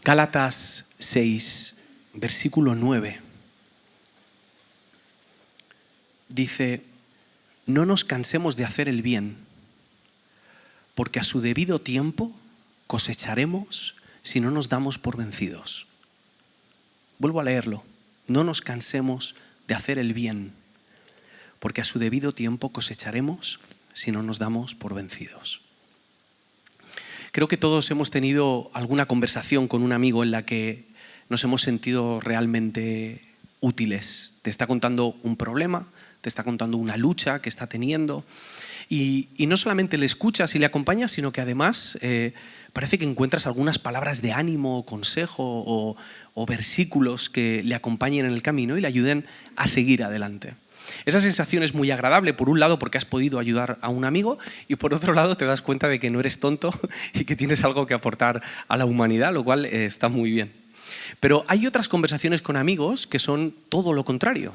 Gálatas 6, versículo 9. Dice, no nos cansemos de hacer el bien, porque a su debido tiempo cosecharemos si no nos damos por vencidos. Vuelvo a leerlo. No nos cansemos de hacer el bien, porque a su debido tiempo cosecharemos si no nos damos por vencidos. Creo que todos hemos tenido alguna conversación con un amigo en la que nos hemos sentido realmente útiles. Te está contando un problema, te está contando una lucha que está teniendo y no solamente le escuchas y le acompañas, sino que además parece que encuentras algunas palabras de ánimo, consejo o versículos que le acompañen en el camino y le ayuden a seguir adelante. Esa sensación es muy agradable, por un lado porque has podido ayudar a un amigo y por otro lado te das cuenta de que no eres tonto y que tienes algo que aportar a la humanidad, lo cual está muy bien. Pero hay otras conversaciones con amigos que son todo lo contrario.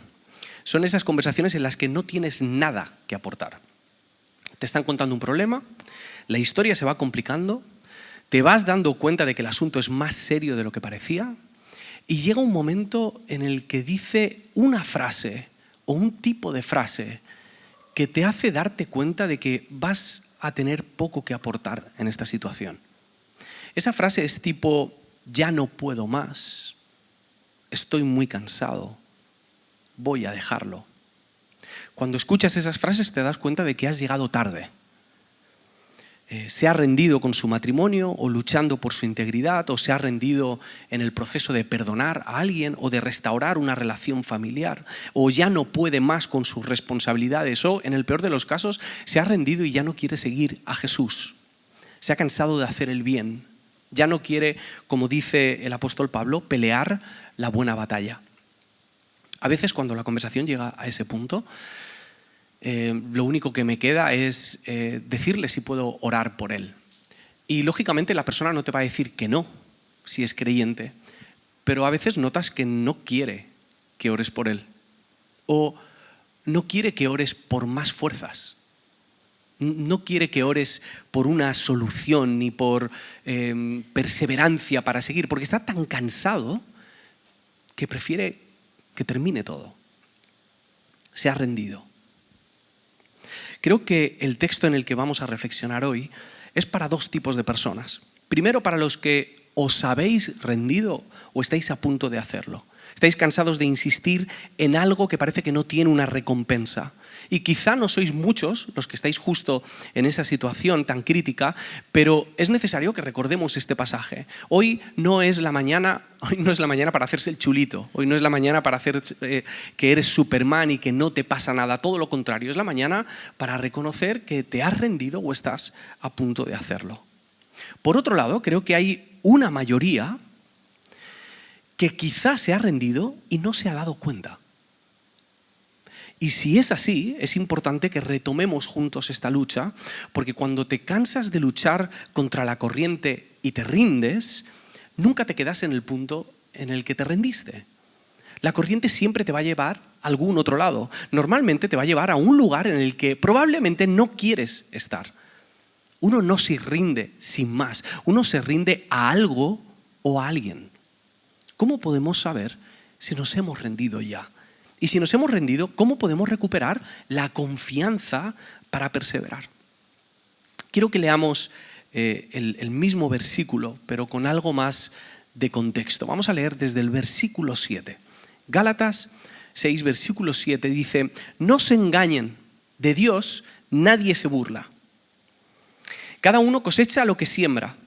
Son esas conversaciones en las que no tienes nada que aportar. Te están contando un problema, la historia se va complicando, te vas dando cuenta de que el asunto es más serio de lo que parecía y llega un momento en el que dice una frase o un tipo de frase que te hace darte cuenta de que vas a tener poco que aportar en esta situación. Esa frase es tipo, ya no puedo más, estoy muy cansado, voy a dejarlo. Cuando escuchas esas frases te das cuenta de que has llegado tarde. Se ha rendido con su matrimonio o luchando por su integridad o se ha rendido en el proceso de perdonar a alguien o de restaurar una relación familiar o ya no puede más con sus responsabilidades o, en el peor de los casos, se ha rendido y ya no quiere seguir a Jesús. Se ha cansado de hacer el bien. Ya no quiere, como dice el apóstol Pablo, pelear la buena batalla. A veces cuando la conversación llega a ese punto, lo único que me queda es decirle si puedo orar por él. Y lógicamente la persona no te va a decir que no, si es creyente, pero a veces notas que no quiere que ores por él o no quiere que ores por más fuerzas. No quiere que ores por una solución ni por perseverancia para seguir, porque está tan cansado que prefiere que termine todo. Se ha rendido. Creo que el texto en el que vamos a reflexionar hoy es para dos tipos de personas. Primero, para los que os habéis rendido o estáis a punto de hacerlo. Estáis cansados de insistir en algo que parece que no tiene una recompensa. Y quizá no sois muchos los que estáis justo en esa situación tan crítica, pero es necesario que recordemos este pasaje. Hoy no es la mañana para hacerse el chulito. Hoy no es la mañana para hacer que eres Superman y que no te pasa nada. Todo lo contrario, es la mañana para reconocer que te has rendido o estás a punto de hacerlo. Por otro lado, creo que hay una mayoría que quizás se ha rendido y no se ha dado cuenta. Y si es así, es importante que retomemos juntos esta lucha, porque cuando te cansas de luchar contra la corriente y te rindes, nunca te quedas en el punto en el que te rendiste. La corriente siempre te va a llevar a algún otro lado. Normalmente te va a llevar a un lugar en el que probablemente no quieres estar. Uno no se rinde sin más, uno se rinde a algo o a alguien. ¿Cómo podemos saber si nos hemos rendido ya? Y si nos hemos rendido, ¿cómo podemos recuperar la confianza para perseverar? Quiero que leamos el mismo versículo, pero con algo más de contexto. Vamos a leer desde el versículo 7. Gálatas 6, versículo 7 dice, no se engañen, de Dios nadie se burla. Cada uno cosecha lo que siembra.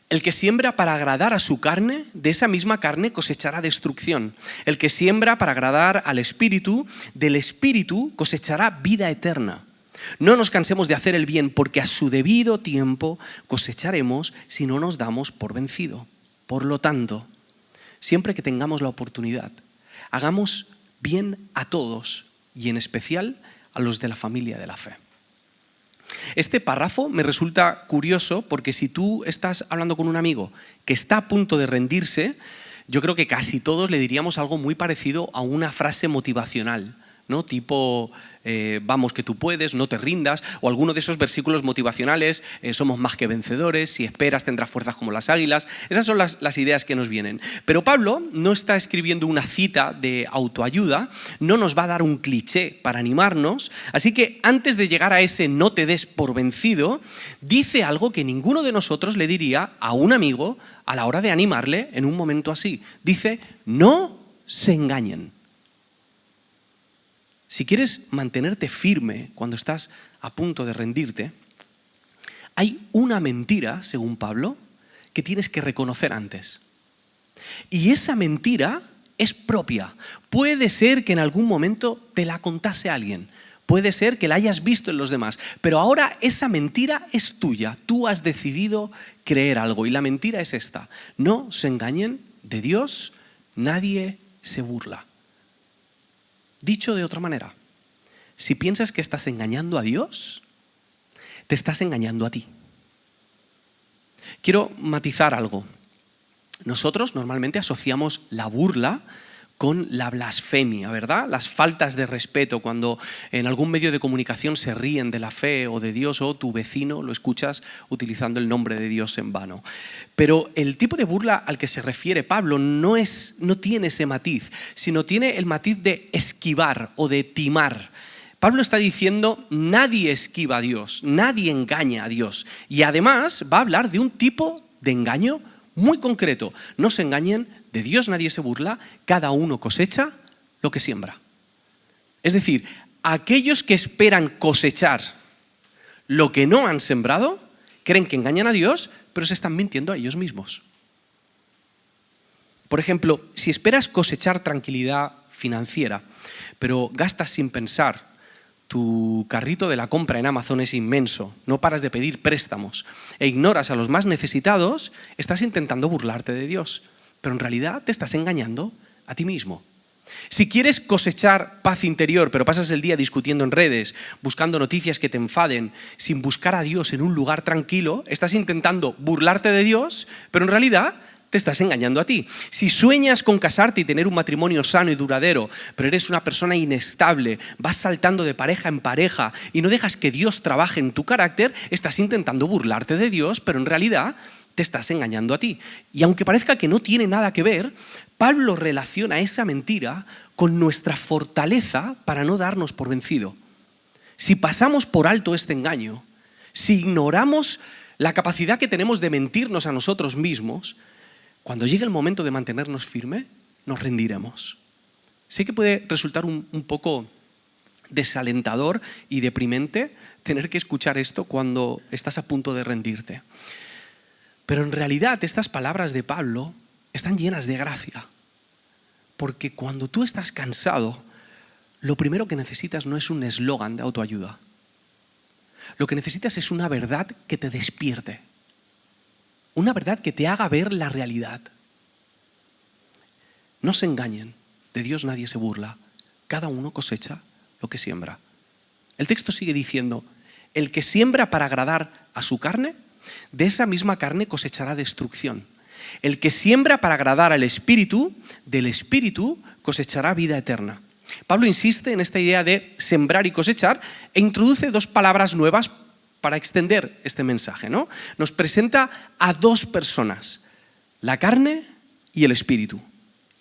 El que siembra para agradar a su carne, de esa misma carne cosechará destrucción. El que siembra para agradar al Espíritu, del Espíritu cosechará vida eterna. No nos cansemos de hacer el bien, porque a su debido tiempo cosecharemos si no nos damos por vencido. Por lo tanto, siempre que tengamos la oportunidad, hagamos bien a todos y en especial a los de la familia de la fe. Este párrafo me resulta curioso porque si tú estás hablando con un amigo que está a punto de rendirse, yo creo que casi todos le diríamos algo muy parecido a una frase motivacional. ¿no? Tipo, vamos que tú puedes, no te rindas, o alguno de esos versículos motivacionales, somos más que vencedores, si esperas tendrás fuerzas como las águilas. Esas son las ideas que nos vienen. Pero Pablo no está escribiendo una cita de autoayuda, no nos va a dar un cliché para animarnos, así que antes de llegar a ese no te des por vencido, dice algo que ninguno de nosotros le diría a un amigo a la hora de animarle en un momento así. Dice, no se engañen. Si quieres mantenerte firme cuando estás a punto de rendirte, hay una mentira, según Pablo, que tienes que reconocer antes. Y esa mentira es propia. Puede ser que en algún momento te la contase alguien. Puede ser que la hayas visto en los demás. Pero ahora esa mentira es tuya. Tú has decidido creer algo. Y la mentira es esta. No se engañen, de Dios nadie se burla. Dicho de otra manera, si piensas que estás engañando a Dios, te estás engañando a ti. Quiero matizar algo. Nosotros normalmente asociamos la burla con la blasfemia, ¿verdad? Las faltas de respeto, cuando en algún medio de comunicación se ríen de la fe o de Dios, o tu vecino lo escuchas utilizando el nombre de Dios en vano. Pero el tipo de burla al que se refiere Pablo no tiene ese matiz, sino tiene el matiz de esquivar o de timar. Pablo está diciendo, nadie esquiva a Dios, nadie engaña a Dios. Y además va a hablar de un tipo de engaño muy concreto. No se engañen, de Dios nadie se burla, cada uno cosecha lo que siembra. Es decir, aquellos que esperan cosechar lo que no han sembrado, creen que engañan a Dios, pero se están mintiendo a ellos mismos. Por ejemplo, si esperas cosechar tranquilidad financiera, pero gastas sin pensar, tu carrito de la compra en Amazon es inmenso, no paras de pedir préstamos e ignoras a los más necesitados, estás intentando burlarte de Dios, pero en realidad te estás engañando a ti mismo. Si quieres cosechar paz interior, pero pasas el día discutiendo en redes, buscando noticias que te enfaden, sin buscar a Dios en un lugar tranquilo, estás intentando burlarte de Dios, pero en realidad te estás engañando a ti. Si sueñas con casarte y tener un matrimonio sano y duradero, pero eres una persona inestable, vas saltando de pareja en pareja y no dejas que Dios trabaje en tu carácter, estás intentando burlarte de Dios, pero en realidad te estás engañando a ti. Y aunque parezca que no tiene nada que ver, Pablo relaciona esa mentira con nuestra fortaleza para no darnos por vencido. Si pasamos por alto este engaño, si ignoramos la capacidad que tenemos de mentirnos a nosotros mismos, cuando llegue el momento de mantenernos firme, nos rendiremos. Sé que puede resultar un poco desalentador y deprimente tener que escuchar esto cuando estás a punto de rendirte. Pero en realidad estas palabras de Pablo están llenas de gracia. Porque cuando tú estás cansado, lo primero que necesitas no es un eslogan de autoayuda. Lo que necesitas es una verdad que te despierte. Una verdad que te haga ver la realidad. No se engañen, de Dios nadie se burla. Cada uno cosecha lo que siembra. El texto sigue diciendo, el que siembra para agradar a su carne, de esa misma carne cosechará destrucción. El que siembra para agradar al Espíritu, del Espíritu cosechará vida eterna. Pablo insiste en esta idea de sembrar y cosechar e introduce dos palabras nuevas para extender este mensaje, ¿no? Nos presenta a dos personas, la carne y el Espíritu.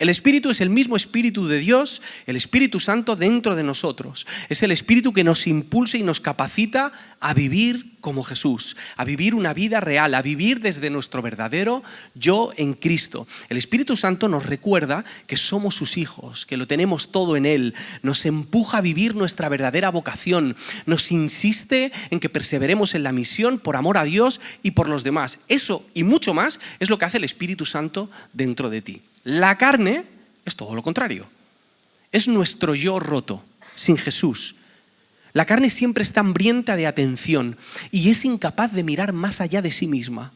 El Espíritu es el mismo Espíritu de Dios, el Espíritu Santo dentro de nosotros. Es el Espíritu que nos impulsa y nos capacita a vivir como Jesús, a vivir una vida real, a vivir desde nuestro verdadero yo en Cristo. El Espíritu Santo nos recuerda que somos sus hijos, que lo tenemos todo en Él, nos empuja a vivir nuestra verdadera vocación, nos insiste en que perseveremos en la misión por amor a Dios y por los demás. Eso y mucho más es lo que hace el Espíritu Santo dentro de ti. La carne es todo lo contrario. Es nuestro yo roto, sin Jesús. La carne siempre está hambrienta de atención y es incapaz de mirar más allá de sí misma.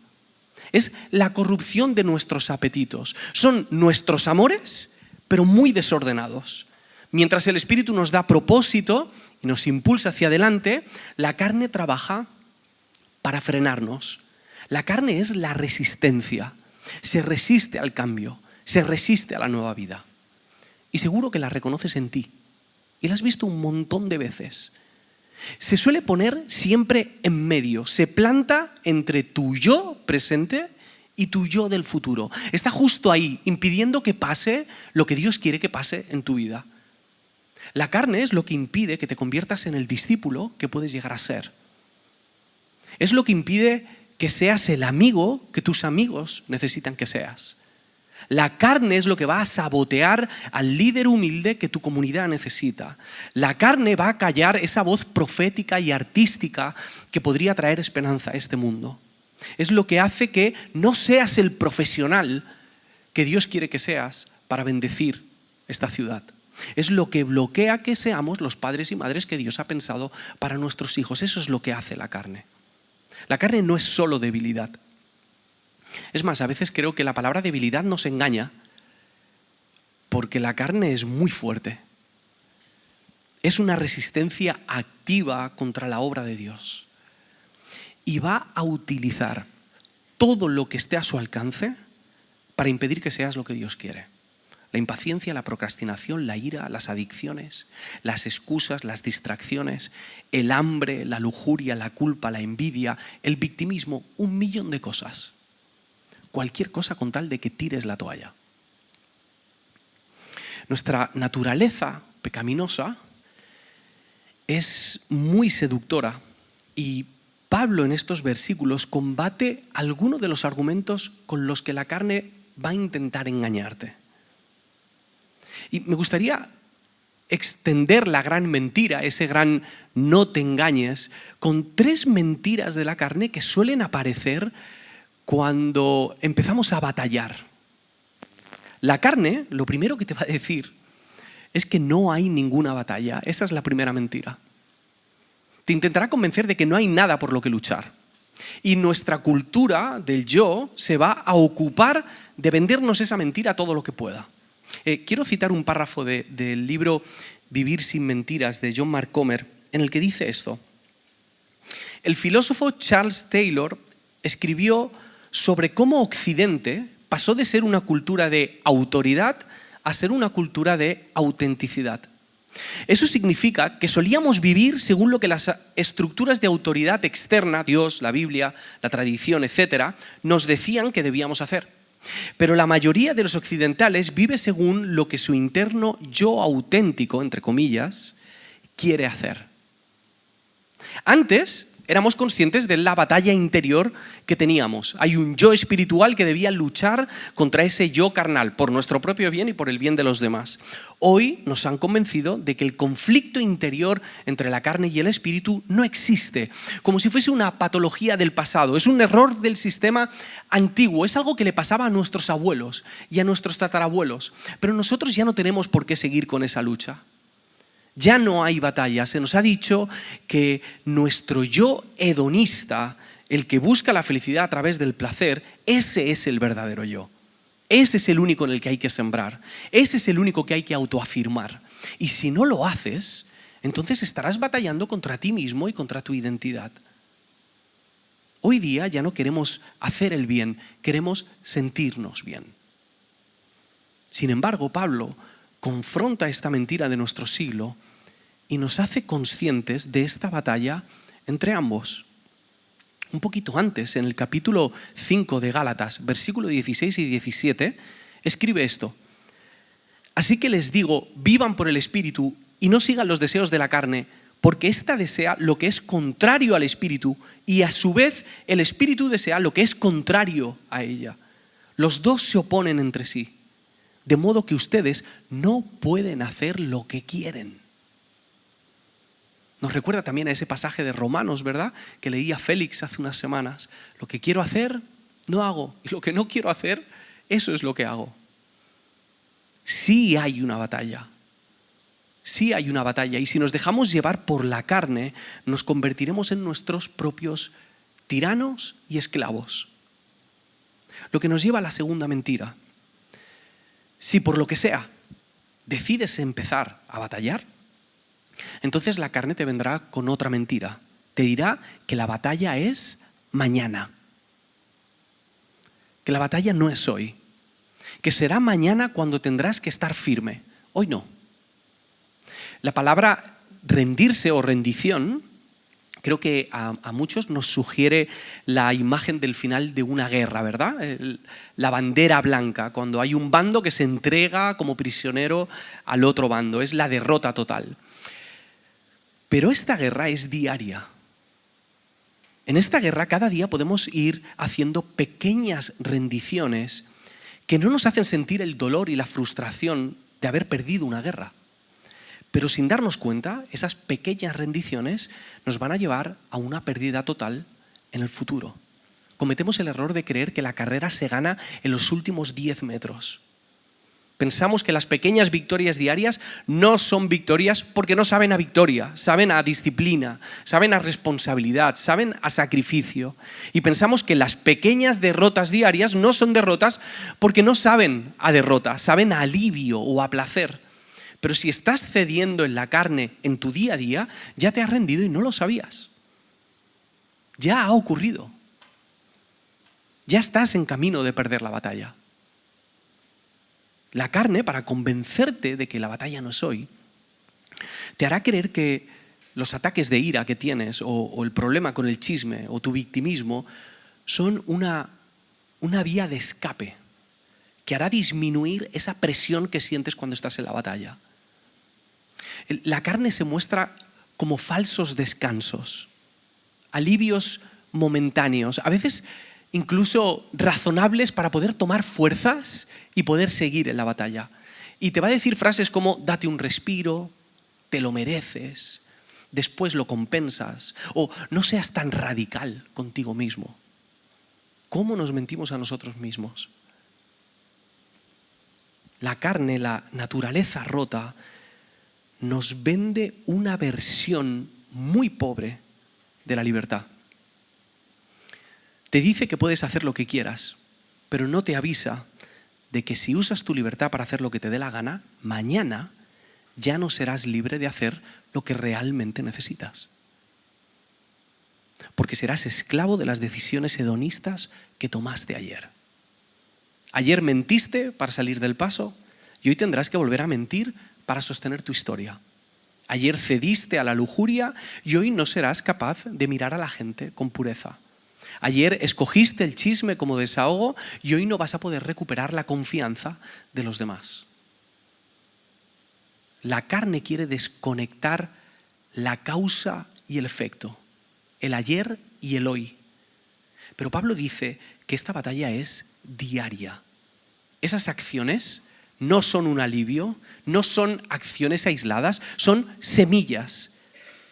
Es la corrupción de nuestros apetitos. Son nuestros amores, pero muy desordenados. Mientras el Espíritu nos da propósito y nos impulsa hacia adelante, la carne trabaja para frenarnos. La carne es la resistencia. Se resiste al cambio. Se resiste a la nueva vida. Y seguro que la reconoces en ti. Y la has visto un montón de veces. Se suele poner siempre en medio, se planta entre tu yo presente y tu yo del futuro. Está justo ahí, impidiendo que pase lo que Dios quiere que pase en tu vida. La carne es lo que impide que te conviertas en el discípulo que puedes llegar a ser. Es lo que impide que seas el amigo que tus amigos necesitan que seas. La carne es lo que va a sabotear al líder humilde que tu comunidad necesita. La carne va a callar esa voz profética y artística que podría traer esperanza a este mundo. Es lo que hace que no seas el profesional que Dios quiere que seas para bendecir esta ciudad. Es lo que bloquea que seamos los padres y madres que Dios ha pensado para nuestros hijos. Eso es lo que hace la carne. La carne no es solo debilidad. Es más, a veces creo que la palabra debilidad nos engaña porque la carne es muy fuerte. Es una resistencia activa contra la obra de Dios. Y va a utilizar todo lo que esté a su alcance para impedir que seas lo que Dios quiere. La impaciencia, la procrastinación, la ira, las adicciones, las excusas, las distracciones, el hambre, la lujuria, la culpa, la envidia, el victimismo, 1.000.000 de cosas. Cualquier cosa con tal de que tires la toalla. Nuestra naturaleza pecaminosa es muy seductora y Pablo en estos versículos combate algunos de los argumentos con los que la carne va a intentar engañarte. Y me gustaría extender la gran mentira, ese gran no te engañes, con 3 mentiras de la carne que suelen aparecer cuando empezamos a batallar. La carne, lo primero que te va a decir es que no hay ninguna batalla. Esa es la primera mentira. Te intentará convencer de que no hay nada por lo que luchar. Y nuestra cultura del yo se va a ocupar de vendernos esa mentira todo lo que pueda. Quiero citar un párrafo del libro Vivir sin mentiras de John Mark Comer, en el que dice esto. El filósofo Charles Taylor escribió sobre cómo Occidente pasó de ser una cultura de autoridad a ser una cultura de autenticidad. Eso significa que solíamos vivir según lo que las estructuras de autoridad externa, Dios, la Biblia, la tradición, etc., nos decían que debíamos hacer. Pero la mayoría de los occidentales vive según lo que su interno yo auténtico, entre comillas, quiere hacer. Antes éramos conscientes de la batalla interior que teníamos. Hay un yo espiritual que debía luchar contra ese yo carnal, por nuestro propio bien y por el bien de los demás. Hoy nos han convencido de que el conflicto interior entre la carne y el espíritu no existe, como si fuese una patología del pasado. Es un error del sistema antiguo, es algo que le pasaba a nuestros abuelos y a nuestros tatarabuelos. Pero nosotros ya no tenemos por qué seguir con esa lucha. Ya no hay batalla. Se nos ha dicho que nuestro yo hedonista, el que busca la felicidad a través del placer, ese es el verdadero yo. Ese es el único en el que hay que sembrar. Ese es el único que hay que autoafirmar. Y si no lo haces, entonces estarás batallando contra ti mismo y contra tu identidad. Hoy día ya no queremos hacer el bien, queremos sentirnos bien. Sin embargo, Pablo confronta esta mentira de nuestro siglo y nos hace conscientes de esta batalla entre ambos. Un poquito antes, en el capítulo 5 de Gálatas, versículo 16 y 17, escribe esto. Así que les digo, vivan por el Espíritu y no sigan los deseos de la carne, porque ésta desea lo que es contrario al Espíritu y a su vez el Espíritu desea lo que es contrario a ella. Los dos se oponen entre sí. De modo que ustedes no pueden hacer lo que quieren. Nos recuerda también a ese pasaje de Romanos, ¿verdad? Que leía Félix hace unas semanas. Lo que quiero hacer, no hago. Y lo que no quiero hacer, eso es lo que hago. Sí hay una batalla. Sí hay una batalla. Y si nos dejamos llevar por la carne, nos convertiremos en nuestros propios tiranos y esclavos. Lo que nos lleva a la segunda mentira. Si por lo que sea decides empezar a batallar, entonces la carne te vendrá con otra mentira. Te dirá que la batalla es mañana. Que la batalla no es hoy. Que será mañana cuando tendrás que estar firme. Hoy no. La palabra rendirse o rendición, creo que a muchos nos sugiere la imagen del final de una guerra, ¿verdad? La bandera blanca, cuando hay un bando que se entrega como prisionero al otro bando, es la derrota total. Pero esta guerra es diaria. En esta guerra cada día podemos ir haciendo pequeñas rendiciones que no nos hacen sentir el dolor y la frustración de haber perdido una guerra. Pero sin darnos cuenta, esas pequeñas rendiciones nos van a llevar a una pérdida total en el futuro. Cometemos el error de creer que la carrera se gana en los últimos 10 metros. Pensamos que las pequeñas victorias diarias no son victorias porque no saben a victoria, saben a disciplina, saben a responsabilidad, saben a sacrificio. Y pensamos que las pequeñas derrotas diarias no son derrotas porque no saben a derrota, saben a alivio o a placer. Pero si estás cediendo en la carne en tu día a día, ya te has rendido y no lo sabías. Ya ha ocurrido. Ya estás en camino de perder la batalla. La carne, para convencerte de que la batalla no es hoy, te hará creer que los ataques de ira que tienes o el problema con el chisme o tu victimismo son una vía de escape que hará disminuir esa presión que sientes cuando estás en la batalla. La carne se muestra como falsos descansos, alivios momentáneos, a veces incluso razonables para poder tomar fuerzas y poder seguir en la batalla. Y te va a decir frases como date un respiro, te lo mereces, después lo compensas, o no seas tan radical contigo mismo. ¿Cómo nos mentimos a nosotros mismos? La carne, la naturaleza rota, nos vende una versión muy pobre de la libertad. Te dice que puedes hacer lo que quieras, pero no te avisa de que si usas tu libertad para hacer lo que te dé la gana, mañana ya no serás libre de hacer lo que realmente necesitas. Porque serás esclavo de las decisiones hedonistas que tomaste ayer. Ayer mentiste para salir del paso y hoy tendrás que volver a mentir para sostener tu historia. Ayer cediste a la lujuria y hoy no serás capaz de mirar a la gente con pureza. Ayer escogiste el chisme como desahogo y hoy no vas a poder recuperar la confianza de los demás. La carne quiere desconectar la causa y el efecto, el ayer y el hoy. Pero Pablo dice que esta batalla es diaria. Esas acciones no son un alivio, no son acciones aisladas, son semillas.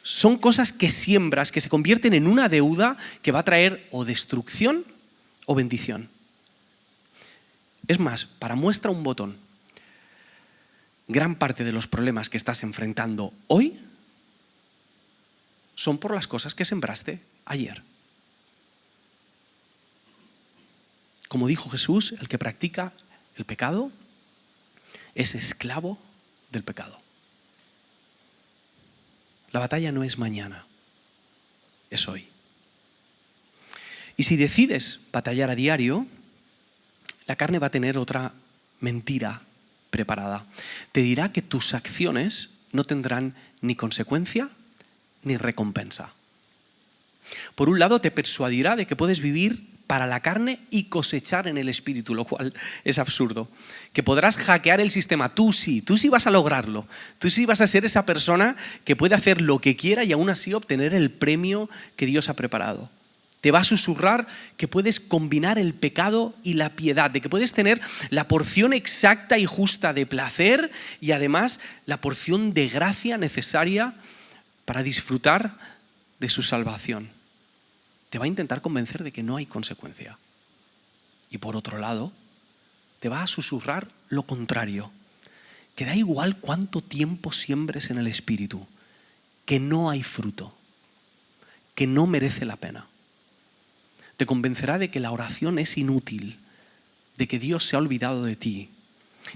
Son cosas que siembras, que se convierten en una deuda que va a traer o destrucción o bendición. Es más, para muestra un botón, gran parte de los problemas que estás enfrentando hoy son por las cosas que sembraste ayer. Como dijo Jesús, el que practica el pecado es esclavo del pecado. La batalla no es mañana, es hoy. Y si decides batallar a diario, la carne va a tener otra mentira preparada. Te dirá que tus acciones no tendrán ni consecuencia ni recompensa. Por un lado, te persuadirá de que puedes vivir para la carne y cosechar en el espíritu, lo cual es absurdo. Que podrás hackear el sistema, tú sí vas a lograrlo. Tú sí vas a ser esa persona que puede hacer lo que quiera y aún así obtener el premio que Dios ha preparado. Te va a susurrar que puedes combinar el pecado y la piedad, de que puedes tener la porción exacta y justa de placer y además la porción de gracia necesaria para disfrutar de su salvación. Te va a intentar convencer de que no hay consecuencia. Y por otro lado, te va a susurrar lo contrario, que da igual cuánto tiempo siembres en el espíritu, que no hay fruto, que no merece la pena. Te convencerá de que la oración es inútil, de que Dios se ha olvidado de ti,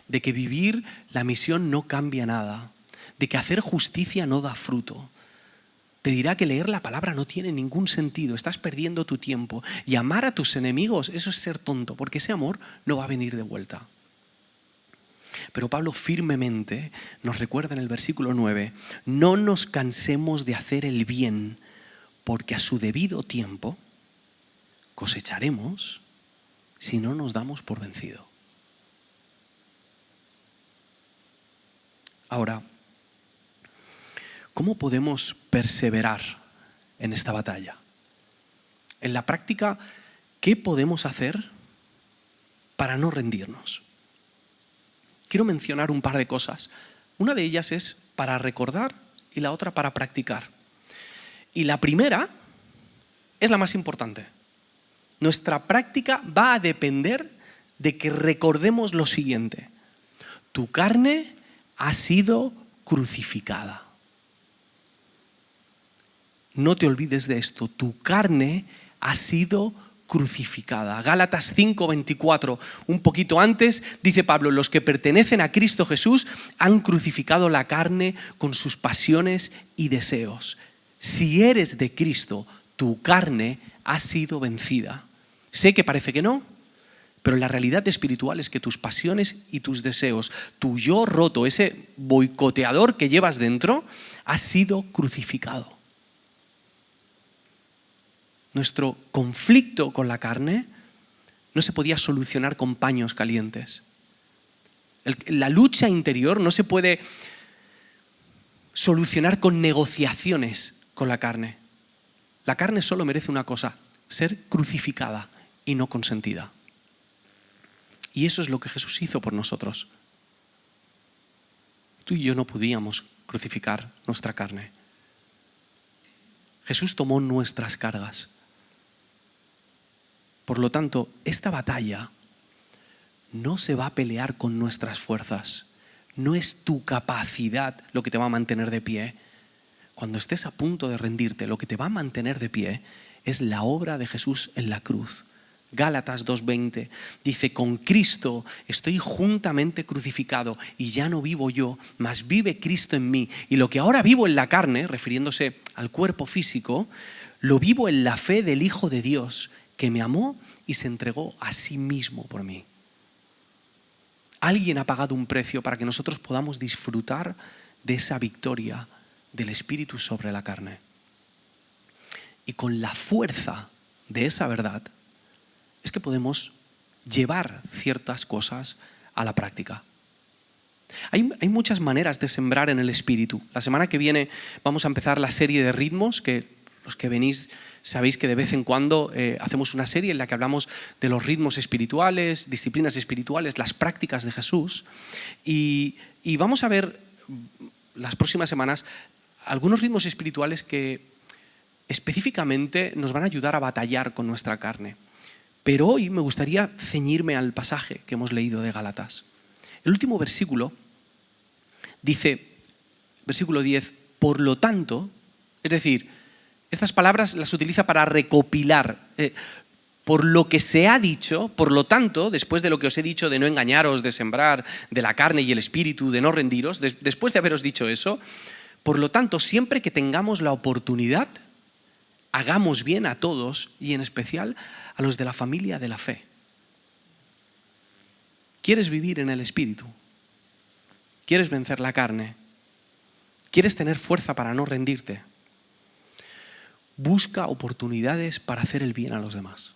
de que vivir la misión no cambia nada, de que hacer justicia no da fruto. Te dirá que leer la palabra no tiene ningún sentido, estás perdiendo tu tiempo. Y amar a tus enemigos, eso es ser tonto, porque ese amor no va a venir de vuelta. Pero Pablo firmemente nos recuerda en el versículo 9, no nos cansemos de hacer el bien, porque a su debido tiempo cosecharemos si no nos damos por vencido. Ahora, ¿cómo podemos perseverar en esta batalla? En la práctica, ¿qué podemos hacer para no rendirnos? Quiero mencionar un par de cosas. Una de ellas es para recordar y la otra para practicar. Y la primera es la más importante. Nuestra práctica va a depender de que recordemos lo siguiente. Tu carne ha sido crucificada. No te olvides de esto. Tu carne ha sido crucificada. Gálatas 5:24, un poquito antes, dice Pablo, los que pertenecen a Cristo Jesús han crucificado la carne con sus pasiones y deseos. Si eres de Cristo, tu carne ha sido vencida. Sé que parece que no, pero la realidad espiritual es que tus pasiones y tus deseos, tu yo roto, ese boicoteador que llevas dentro, ha sido crucificado. Nuestro conflicto con la carne no se podía solucionar con paños calientes. La lucha interior no se puede solucionar con negociaciones con la carne. La carne solo merece una cosa, ser crucificada y no consentida. Y eso es lo que Jesús hizo por nosotros. Tú y yo no podíamos crucificar nuestra carne. Jesús tomó nuestras cargas. Por lo tanto, esta batalla no se va a pelear con nuestras fuerzas. No es tu capacidad lo que te va a mantener de pie. Cuando estés a punto de rendirte, lo que te va a mantener de pie es la obra de Jesús en la cruz. Gálatas 2:20 dice, con Cristo estoy juntamente crucificado y ya no vivo yo, mas vive Cristo en mí. Y lo que ahora vivo en la carne, refiriéndose al cuerpo físico, lo vivo en la fe del Hijo de Dios, que me amó y se entregó a sí mismo por mí. Alguien ha pagado un precio para que nosotros podamos disfrutar de esa victoria del Espíritu sobre la carne. Y con la fuerza de esa verdad es que podemos llevar ciertas cosas a la práctica. Hay muchas maneras de sembrar en el Espíritu. La semana que viene vamos a empezar la serie de ritmos, que los que venís sabéis que de vez en cuando hacemos una serie en la que hablamos de los ritmos espirituales, disciplinas espirituales, las prácticas de Jesús. Y vamos a ver las próximas semanas algunos ritmos espirituales que específicamente nos van a ayudar a batallar con nuestra carne. Pero hoy me gustaría ceñirme al pasaje que hemos leído de Gálatas. El último versículo dice, versículo 10, por lo tanto, es decir, estas palabras las utiliza para recopilar. Por lo que se ha dicho, por lo tanto, después de lo que os he dicho de no engañaros, de sembrar, de la carne y el espíritu, de no rendiros, después de haberos dicho eso, por lo tanto, siempre que tengamos la oportunidad, hagamos bien a todos y en especial a los de la familia de la fe. ¿Quieres vivir en el espíritu? ¿Quieres vencer la carne? ¿Quieres tener fuerza para no rendirte? Busca oportunidades para hacer el bien a los demás.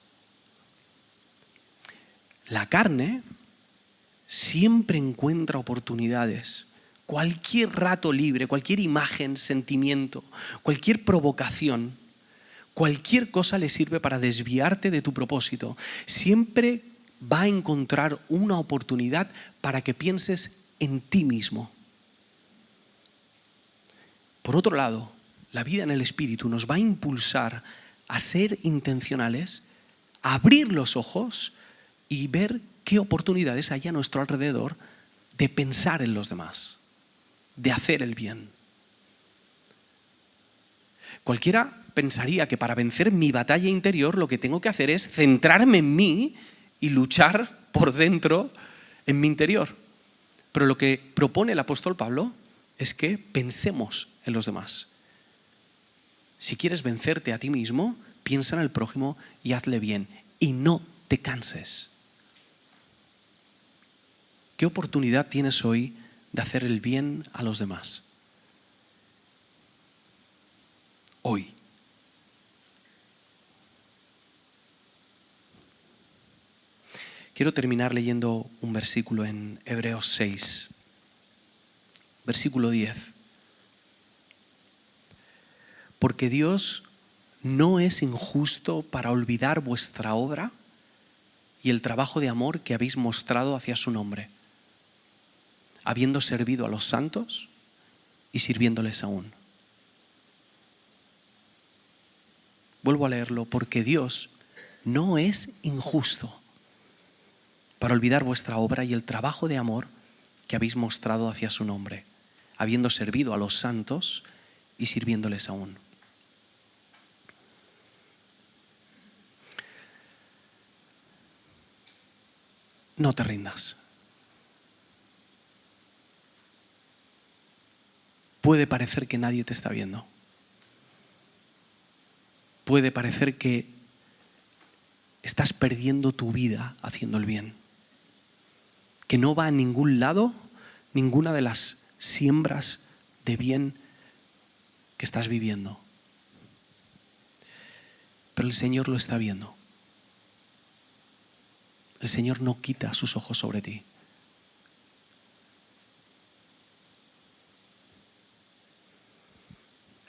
La carne siempre encuentra oportunidades. Cualquier rato libre, cualquier imagen, sentimiento, cualquier provocación, cualquier cosa le sirve para desviarte de tu propósito. Siempre va a encontrar una oportunidad para que pienses en ti mismo. Por otro lado, la vida en el Espíritu nos va a impulsar a ser intencionales, a abrir los ojos y ver qué oportunidades hay a nuestro alrededor de pensar en los demás, de hacer el bien. Cualquiera pensaría que para vencer mi batalla interior lo que tengo que hacer es centrarme en mí y luchar por dentro en mi interior. Pero lo que propone el apóstol Pablo es que pensemos en los demás. Si quieres vencerte a ti mismo, piensa en el prójimo y hazle bien. Y no te canses. ¿Qué ¿Qué oportunidad tienes hoy de hacer el bien a los demás? Hoy. Quiero terminar leyendo un versículo en Hebreos 6, versículo 10. Porque Dios no es injusto para olvidar vuestra obra y el trabajo de amor que habéis mostrado hacia su nombre, habiendo servido a los santos y sirviéndoles aún. Vuelvo a leerlo, porque Dios no es injusto para olvidar vuestra obra y el trabajo de amor que habéis mostrado hacia su nombre, habiendo servido a los santos y sirviéndoles aún. No te rindas. Puede parecer que nadie te está viendo. Puede parecer que estás perdiendo tu vida haciendo el bien, que no va a ningún lado ninguna de las siembras de bien que estás viviendo. Pero el Señor lo está viendo. El Señor no quita sus ojos sobre ti.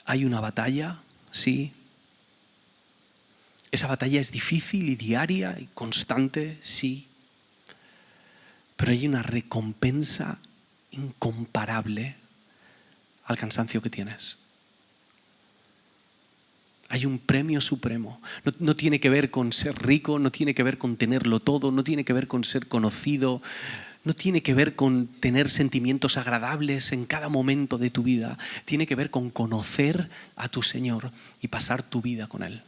Hay una batalla, sí. Esa batalla es difícil y diaria y constante, sí. Pero hay una recompensa incomparable al cansancio que tienes. Hay un premio supremo. No tiene que ver con ser rico, no tiene que ver con tenerlo todo, no tiene que ver con ser conocido, no tiene que ver con tener sentimientos agradables en cada momento de tu vida. Tiene que ver con conocer a tu Señor y pasar tu vida con Él.